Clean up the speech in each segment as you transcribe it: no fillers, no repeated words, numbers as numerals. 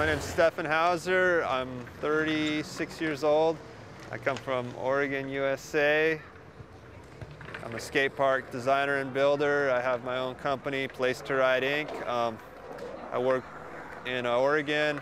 My name's Stefan Hauser. I'm 36 years old. I come from Oregon, USA. I'm a skate park designer and builder. I have my own company, Place to Ride Inc. I work in Oregon,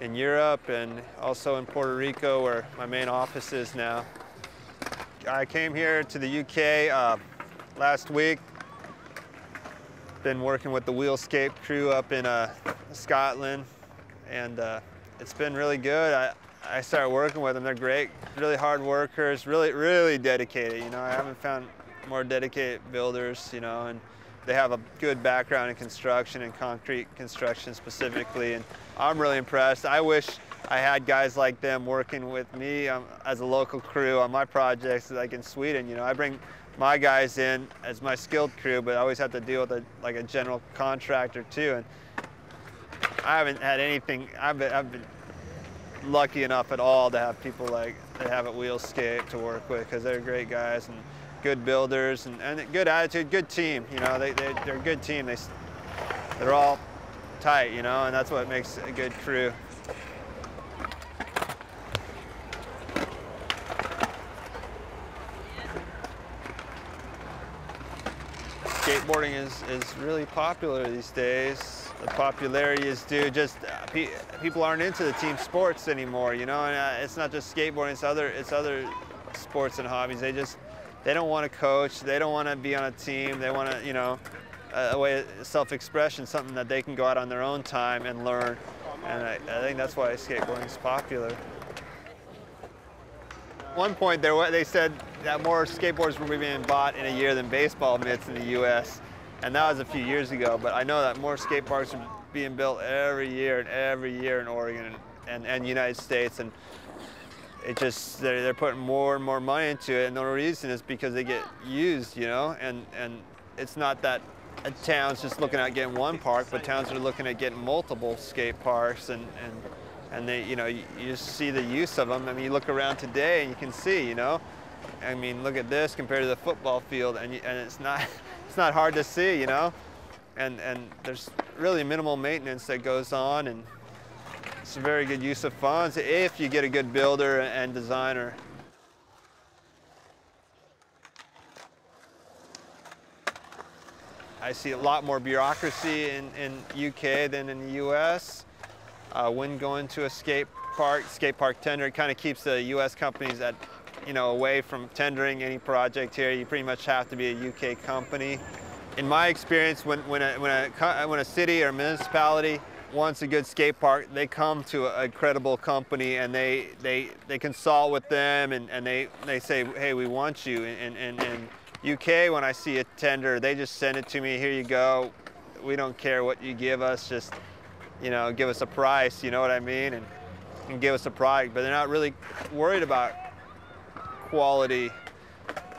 in Europe, and also in Puerto Rico, where my main office is now. I came here to the UK last week. Been working with the Wheelscape crew up in Scotland, and it's been really good. I started working with them. They're great, really hard workers, really dedicated. You know, I haven't found more dedicated builders, you know, and they have a good background in construction and concrete construction specifically, and I'm really impressed. I wish I had guys like them working with me as a local crew on my projects, like in Sweden. You know, I bring my guys in as my skilled crew, but I always have to deal with like a general contractor too. And I haven't had anything. I've been lucky enough at all to have people like they have at Wheelscape to work with, because they're great guys and good builders and good attitude, good team. You know, they're a good team. They're all tight, you know, and that's what makes a good crew. Skateboarding is really popular these days. The popularity is due just people aren't into the team sports anymore, you know, and it's not just skateboarding, it's other sports and hobbies. They don't want to coach, they don't want to be on a team, they want to, you know, a way of self-expression, something that they can go out on their own time and learn. And I think that's why skateboarding is popular. At one point they said that more skateboards were being bought in a year than baseball mitts in the U.S. And that was a few years ago, but I know that more skate parks are being built every year in Oregon and United States, and it just, they're putting more and more money into it, and the reason is because they get used, you know, and it's not that a town's just looking at getting one park, but towns are looking at getting multiple skate parks, and they, you know, you just see the use of them. I mean, you look around today and you can see, you know, I mean, look at this compared to the football field, and it's not hard to see, you know, and there's really minimal maintenance that goes on, and it's a very good use of funds if you get a good builder and designer. I see a lot more bureaucracy in UK than in the US. When going to a skate park tender, it kind of keeps the US companies away from tendering any project here. You pretty much have to be a UK company. In my experience, when a city or municipality wants a good skate park, they come to a credible company and they consult with them, and they say, hey, we want you. And UK, when I see a tender, they just send it to me. Here you go. We don't care what you give us. Just, you know, give us a price. You know what I mean? And give us a product. But they're not really worried about quality,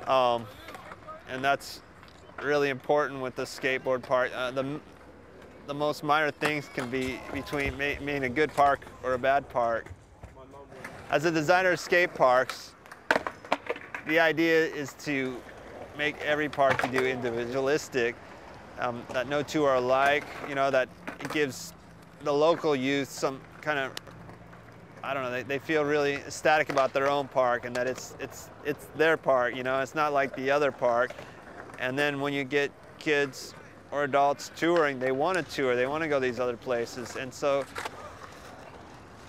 and that's really important with the skateboard park. The most minor things can be between being a good park or a bad park. As a designer of skate parks, the idea is to make every park to do individualistic, that no two are alike, you know, that it gives the local youth some kind of, I don't know, they feel really ecstatic about their own park, and that it's their park, you know, it's not like the other park. And then when you get kids or adults touring, they want to tour, they want to go these other places, and so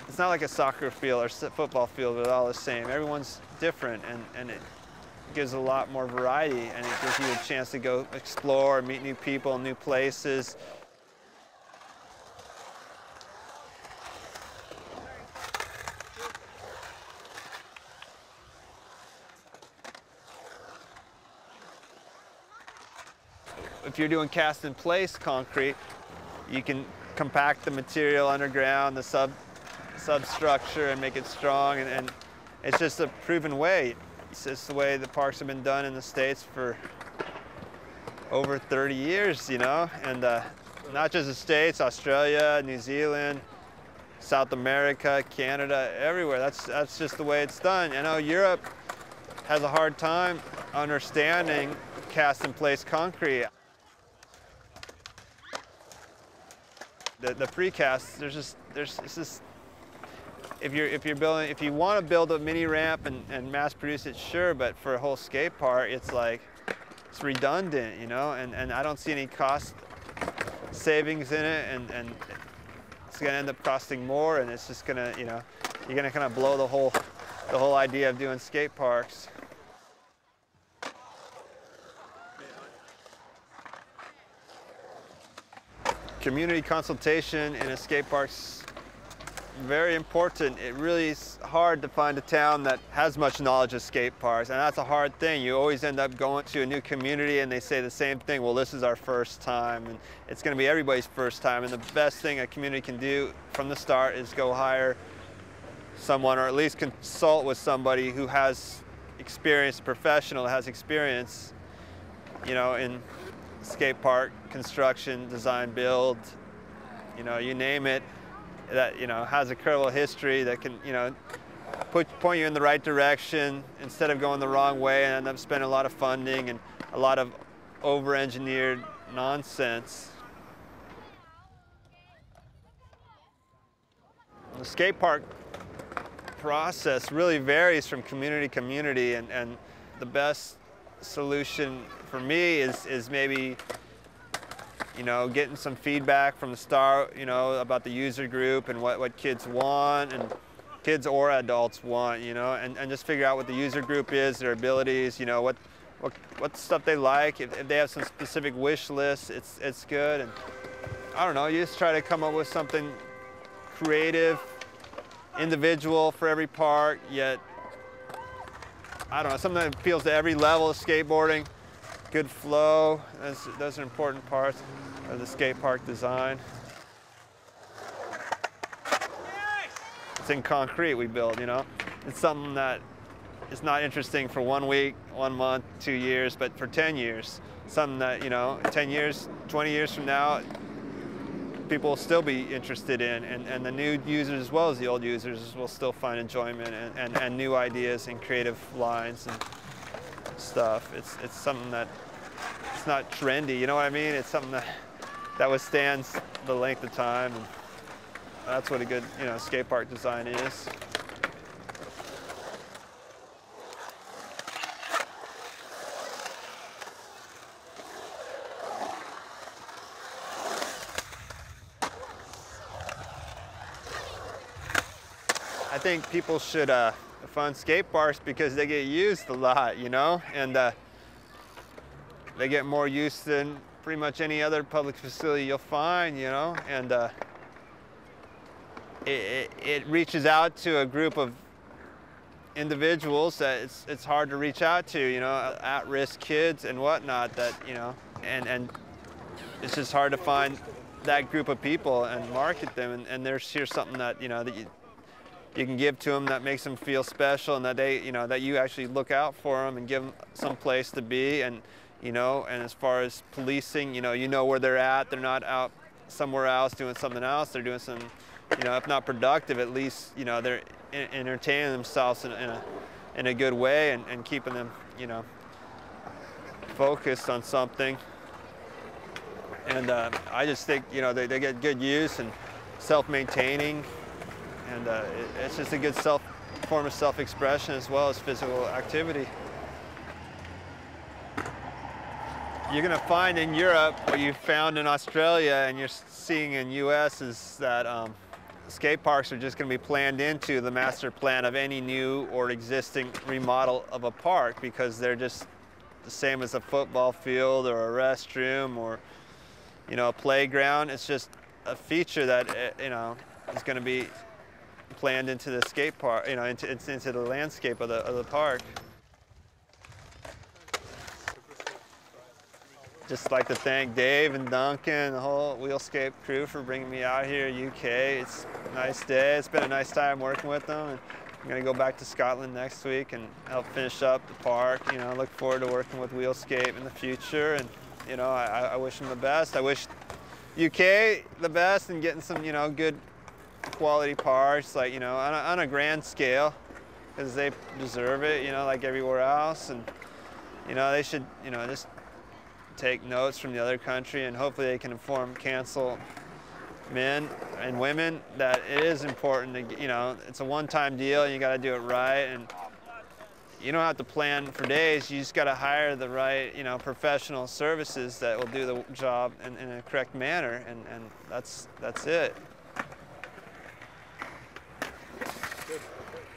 it's not like a soccer field or football field, but all the same. Everyone's different, and it gives a lot more variety, and it gives you a chance to go explore, meet new people, new places. If you're doing cast in place concrete, you can compact the material underground, the substructure, and make it strong, and it's just a proven way. It's just the way the parks have been done in the States for over 30 years, you know, and not just the States, Australia, New Zealand, South America, Canada, everywhere. That's just the way it's done. I know Europe has a hard time understanding cast in place concrete. the precast, it's just if you want to build a mini ramp and mass produce it, sure, but for a whole skate park, it's like it's redundant, you know, and I don't see any cost savings in it, and it's gonna end up costing more, and it's just gonna, you know, you're gonna kind of blow the whole idea of doing skate parks. Community consultation in a skate park's very important. It really is hard to find a town that has much knowledge of skate parks, and that's a hard thing. You always end up going to a new community and they say the same thing, well, this is our first time, and it's going to be everybody's first time, and the best thing a community can do from the start is go hire someone, or at least consult with somebody who has experience, a professional that has experience, you know, in skate park construction, design, build, you know, you name it, that, you know, has a credible history that can, you know, point you in the right direction instead of going the wrong way and end up spending a lot of funding and a lot of over-engineered nonsense. The skate park process really varies from community to community, and the best solution for me is maybe, you know, getting some feedback from the start, you know, about the user group and what kids want, and kids or adults want, you know, and just figure out what the user group is, their abilities, you know, what stuff they like. If they have some specific wish lists, it's good. And I don't know, you just try to come up with something creative, individual for every park, yet, I don't know, something that appeals to every level of skateboarding. Good flow, those are important parts of the skate park design. It's in concrete we build, you know. It's something that is not interesting for 1 week, 1 month, 2 years, but for 10 years. Something that, you know, 10 years, 20 years from now, people will still be interested in, and the new users as well as the old users will still find enjoyment and new ideas and creative lines and stuff. It's something that, it's not trendy, you know what I mean? It's something that withstands the length of time, and that's what a good, you know, skate park design is. I think people should fund skate parks because they get used a lot, you know, and they get more use than pretty much any other public facility you'll find, you know, and it reaches out to a group of individuals that it's hard to reach out to, you know, at-risk kids and whatnot, that, you know, and it's just hard to find that group of people and market them, and here's something that, you know, that you can give to them that makes them feel special, and that they, you know, that you actually look out for them and give them some place to be, and, you know, and as far as policing, you know where they're at. They're not out somewhere else doing something else. They're doing some, you know, if not productive, at least, you know, they're entertaining themselves in a good way, and keeping them, you know, focused on something. And I just think, you know, they get good use and self-maintaining, and it's just a good form of self-expression as well as physical activity. You're going to find in Europe what you found in Australia and you're seeing in US is that skate parks are just going to be planned into the master plan of any new or existing remodel of a park, because they're just the same as a football field or a restroom or, you know, a playground. It's just a feature that, you know, is going to be planned into the skate park, you know, into the landscape of the park. Just like to thank Dave and Duncan, the whole Wheelscape crew, for bringing me out here, UK. It's a nice day. It's been a nice time working with them. And I'm going to go back to Scotland next week and help finish up the park. You know, I look forward to working with Wheelscape in the future. And, you know, I wish them the best. I wish UK the best and getting some, you know, good quality parks, like, you know, on a grand scale, because they deserve it, you know, like everywhere else. And, you know, they should, you know, just take notes from the other country, and hopefully they can inform council men and women that it is important to, you know, it's a one-time deal and you got to do it right, and you don't have to plan for days. You just got to hire the right, you know, professional services that will do the job in a correct manner, and that's it. Good.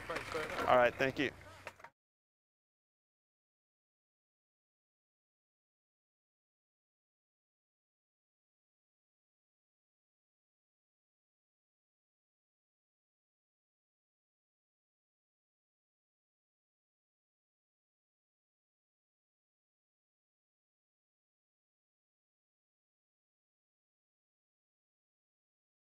Thanks very much. All right, thank you.